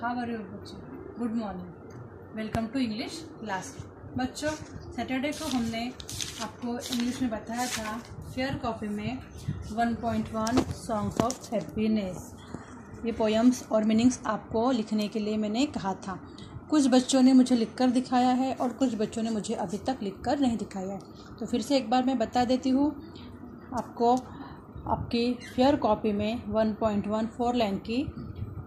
How are you बच्चों? Good morning, welcome to English class. बच्चों, Saturday को हमने आपको इंग्लिश में बताया था फेयर कॉपी में 1.1 सॉन्ग्स ऑफ हैप्पीनेस, ये पोएम्स और मीनिंग्स आपको लिखने के लिए मैंने कहा था। कुछ बच्चों ने मुझे लिखकर दिखाया है और कुछ बच्चों ने मुझे अभी तक लिखकर नहीं दिखाया है। तो फिर से एक बार मैं बता देती हूँ आपको। आपकी फेयर कॉपी में 1.1 4 लाइन की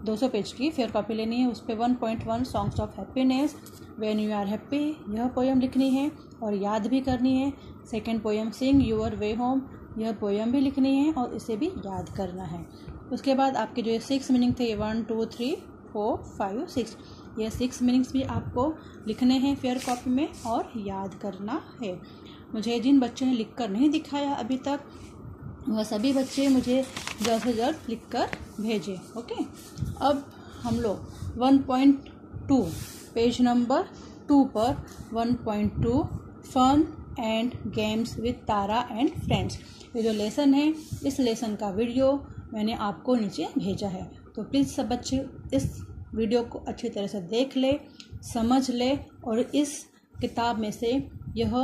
200 पेज की फेयर कॉपी लेनी है। उस पर 1.1 songs of happiness, when you are happy, यह पोएम लिखनी है और याद भी करनी है। Second poem sing your way home, यह पोएम भी लिखनी है और इसे भी याद करना है। उसके बाद आपके जो 6 मीनिंग थे 1 2 3 4 5 6, ये 6 मीनिंग्स भी आपको लिखने हैं फेयर कॉपी में और याद करना है। मुझे जिन बच्चों ने लिखकर नहीं दिखाया अभी तक, वह सभी बच्चे मुझे जल्द से जल्द लिखकर भेजें। ओके, अब हम लोग 1.2 पेज नंबर 2 पर 1.2 fun and games with Tara and friends, ये जो लेसन है, इस लेसन का वीडियो मैंने आपको नीचे भेजा है। तो प्लीज़ सब बच्चे इस वीडियो को अच्छी तरह से देख ले, समझ ले और इस किताब में से यह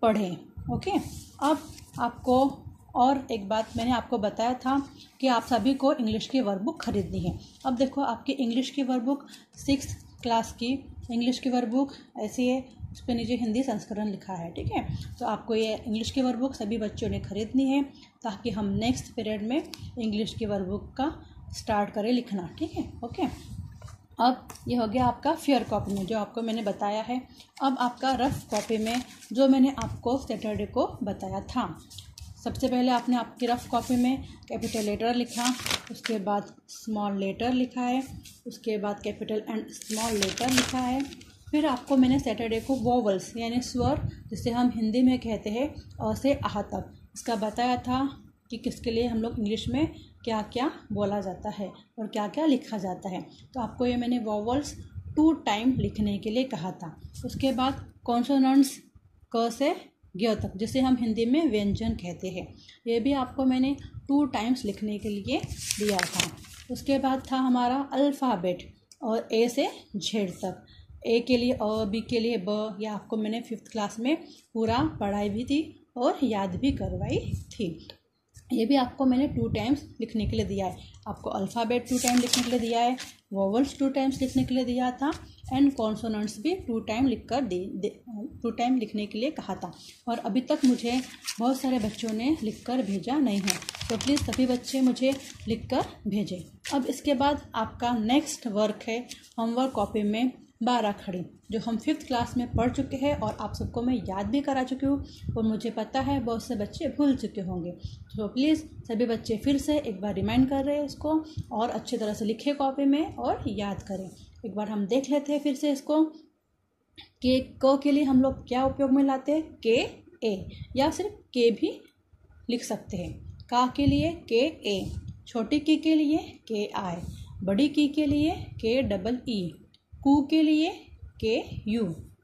पढ़ें। ओके, अब आपको और एक बात मैंने आपको बताया था कि आप सभी को इंग्लिश की वर्कबुक खरीदनी है। अब देखो, आपकी इंग्लिश की वर्कबुक 6th क्लास की इंग्लिश की वर्कबुक ऐसी है, उस पर नीचे हिंदी संस्करण लिखा है। ठीक है, तो आपको ये इंग्लिश की वर्कबुक सभी बच्चों ने खरीदनी है ताकि हम नेक्स्ट पीरियड में इंग्लिश की वर्कबुक का स्टार्ट करें लिखना। ठीक है, ओके। अब ये हो गया आपका फेयर कॉपी में जो आपको मैंने बताया है। अब आपका रफ कॉपी में जो मैंने आपको सैटरडे को बताया था, सबसे पहले आपने आपकी रफ कॉपी में कैपिटल लेटर लिखा, उसके बाद स्मॉल लेटर लिखा है, उसके बाद कैपिटल एंड स्मॉल लेटर लिखा है। फिर आपको मैंने सैटरडे को वोवल्स यानी स्वर, जिसे हम हिंदी में कहते हैं अ से आह तक, इसका बताया था कि किसके लिए हम लोग इंग्लिश में क्या क्या बोला जाता है और क्या क्या लिखा जाता है। तो आपको ये मैंने वोवल्स 2 टाइम लिखने के लिए कहा था। उसके बाद कॉन्सोनेंट्स क से ज्ञ तक, जिसे हम हिंदी में व्यंजन कहते हैं, ये भी आपको मैंने 2 टाइम्स लिखने के लिए दिया था। उसके बाद था हमारा अल्फ़ाबेट और ए से जेड तक, ए के लिए अ, बी के लिए ब, यह आपको मैंने 5th क्लास में पूरा पढ़ाई भी थी और याद भी करवाई थी। ये भी आपको मैंने 2 टाइम्स लिखने के लिए दिया है। आपको अल्फ़ाबेट 2 टाइम लिखने के लिए दिया है, वोवल्स 2 टाइम्स लिखने के लिए दिया था एंड कॉन्सोनेंट्स भी 2 टाइम लिखकर 2 टाइम लिखने के लिए कहा था। और अभी तक मुझे बहुत सारे बच्चों ने लिखकर भेजा नहीं है, तो प्लीज़ सभी बच्चे मुझे लिखकर भेजें। अब इसके बाद आपका नेक्स्ट वर्क है होमवर्क कॉपी में 12 खड़ी, जो हम 5th क्लास में पढ़ चुके हैं और आप सबको मैं याद भी करा चुकी हूँ और मुझे पता है बहुत से बच्चे भूल चुके होंगे। तो प्लीज़ सभी बच्चे फिर से एक बार रिमाइंड कर रहे हैं इसको और अच्छी तरह से लिखे कॉपी में और याद करें। एक बार हम देख लेते हैं फिर से इसको कि क के लिए हम लोग क्या उपयोग में लाते हैं, के ए, या सिर्फ के भी लिख सकते हैं। का के लिए के ए, छोटी की के लिए के आई, बड़ी की के लिए के डबल ई, कू के लिए के यू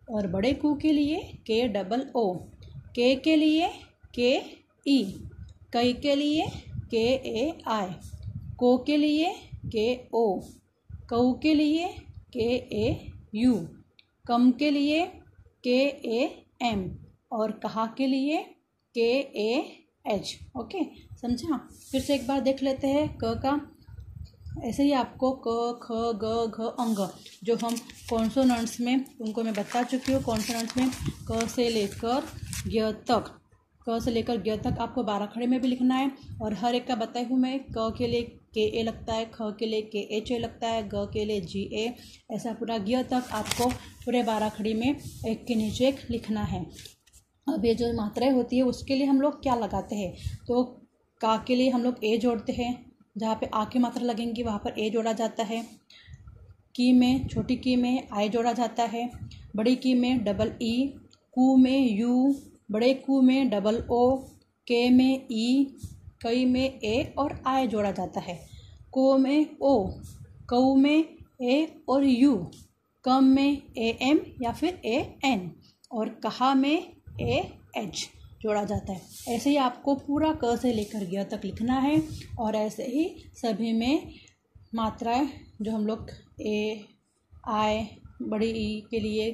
और बड़े कू के लिए के डबल ओ, के लिए के ई, कई के लिए के ए आई, को के लिए के ओ, कऊ के लिए के ए यू, कम के लिए के ए एम और कहा के लिए के ए एच। ओके, समझा? फिर से एक बार देख लेते हैं क का। ऐसे ही आपको क ख ग घ अंग, जो हम कॉन्सोनेंट्स में, उनको मैं बता चुकी हूँ। कॉन्सोनेंट्स में क से लेकर ज्ञ तक, क से लेकर ज्ञ तक आपको 12 खड़े में भी लिखना है और हर एक का बताई हूँ मैं। क के लिए के ए लगता है, ख के लिए के एच ए लगता है, ग के लिए जी ए, ऐसा पूरा ज्ञ तक आपको पूरे 12 खड़ी में एक के नीचे एक लिखना है। अब ये जो मात्राएं होती है उसके लिए हम लोग क्या लगाते हैं, तो का के लिए हम लोग ए जोड़ते हैं, जहाँ पे आ की मात्रा लगेंगी वहाँ पर ए जोड़ा जाता है। की में, छोटी की में आई जोड़ा जाता है, बड़ी की में डबल ई, कू में यू, बड़े कू में डबल ओ, के में ई, कई में ए और आई जोड़ा जाता है। को में ओ, कऊ में ए और यू, कम में ए एम या फिर ए एन और कहा में ए एच जोड़ा जाता है। ऐसे ही आपको पूरा क से लेकर ज्ञ तक लिखना है और ऐसे ही सभी में मात्राएं जो हम लोग ए आई बड़ी ई के लिए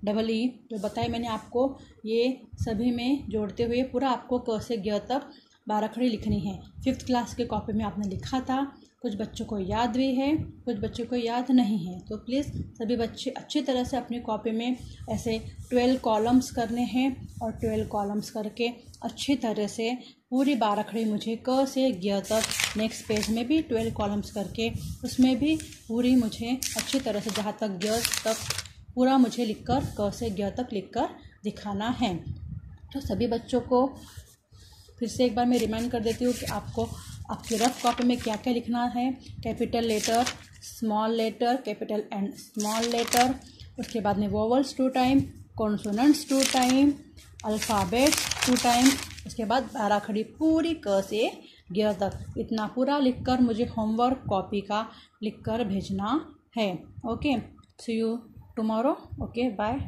डबल ई जो बताया मैंने आपको, ये सभी में जोड़ते हुए पूरा आपको क से ग तक 12 खड़ी लिखनी है। 5th क्लास के कॉपी में आपने लिखा था, कुछ बच्चों को याद भी है, कुछ बच्चों को याद नहीं है। तो प्लीज़ सभी बच्चे अच्छी तरह से अपनी कॉपी में ऐसे 12 कॉलम्स करने हैं और 12 कॉलम्स करके अच्छी तरह से पूरी 12 खड़ी मुझे क से ग तक, नेक्स्ट पेज में भी 12 कॉलम्स करके उसमें भी पूरी मुझे अच्छी तरह से जहाँ तक ग तक पूरा मुझे लिखकर क से ग तक लिखकर दिखाना है। तो सभी बच्चों को फिर से एक बार मैं रिमाइंड कर देती हूँ कि आपको आपकी रफ कॉपी में क्या क्या लिखना है। Capital letter, small letter, capital and small letter, उसके बाद में vowels 2 time, consonants 2 time, alphabets 2 time, उसके बाद 12 खड़ी पूरी क से ग तक इतना पूरा लिखकर मुझे होमवर्क कॉपी का लिखकर भेजना है। Okay, see you tomorrow. Okay, bye.